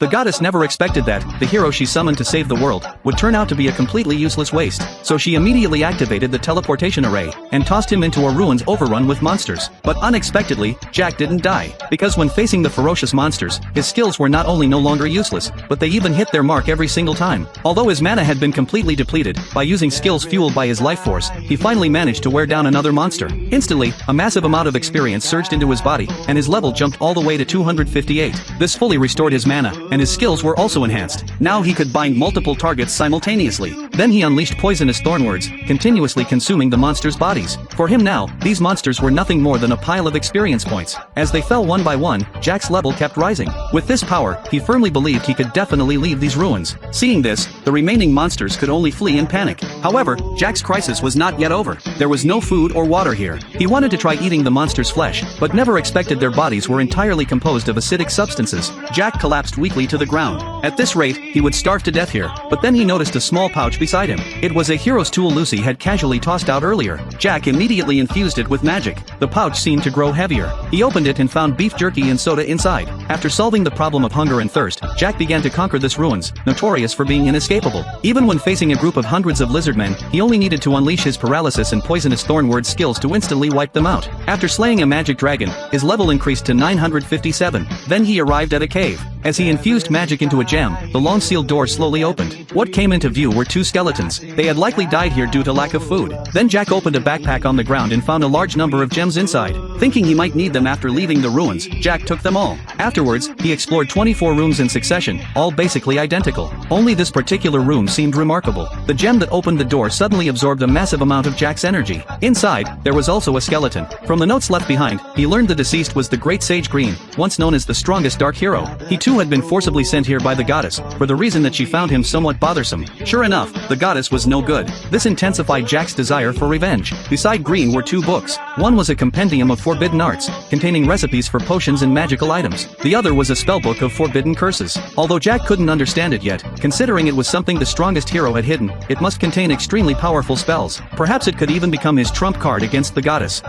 The goddess never expected that the hero she summoned to save the world would turn out to be a completely useless waste, so she immediately activated the teleportation array and tossed him into a ruins overrun with monsters. But unexpectedly, Jack didn't die, because when facing the ferocious monsters, his skills were not only no longer useless, but they even hit their mark every single time. Although his mana had been completely depleted, by using skills fueled by his life force, he finally managed to wear down another monster. Instantly, a massive amount of experience surged into his body, and his level jumped all the way to 258. This fully restored his mana, and his skills were also enhanced. Now he could bind multiple targets simultaneously. Then he unleashed poisonous thornwords, continuously consuming the monsters' bodies. For him now, these monsters were nothing more than a pile of experience points. As they fell one by one, Jack's level kept rising. With this power, he firmly believed he could definitely leave these ruins. Seeing this, the remaining monsters could only flee in panic. However, Jack's crisis was not yet over. There was no food or water here. He wanted to try eating the monsters' flesh, but never expected their bodies were entirely composed of acidic substances. Jack collapsed weakly to the ground. At this rate, he would starve to death here. But then he noticed a small pouch beside him. It was a hero's tool Lucy had casually tossed out earlier. Jack immediately infused it with magic. The pouch seemed to grow heavier. He opened it and found beef jerky and soda inside. After solving the problem of hunger and thirst, Jack began to conquer this ruins, notorious for being inescapable. Even when facing a group of hundreds of lizardmen, he only needed to unleash his paralysis and poisonous thornword skills to instantly wipe them out. After slaying a magic dragon, his level increased to 957. Then he arrived at a cave. As he infused magic into a gem, the long-sealed door slowly opened. What came into view were two skeletons. They had likely died here due to lack of food. Then Jack opened a backpack on the ground and found a large number of gems inside. Thinking he might need them after leaving the ruins, Jack took them all. Afterwards, he explored 24 rooms in succession, all basically identical. Only this particular room seemed remarkable. The gem that opened the door suddenly absorbed a massive amount of Jack's energy. Inside, there was also a skeleton. From the notes left behind, he learned the deceased was the Great Sage Green, once known as the strongest dark hero. He too had been forcibly sent here by the goddess, for the reason that she found him somewhat bothersome. Sure enough, the goddess was no good. This intensified Jack's desire for revenge. Beside Green were two books. One was a compendium of forbidden arts, containing recipes for potions and magical items. The other was a spellbook of forbidden curses. Although Jack couldn't understand it yet, considering it was something the strongest hero had hidden, it must contain extremely powerful spells. Perhaps it could even become his trump card against the goddess.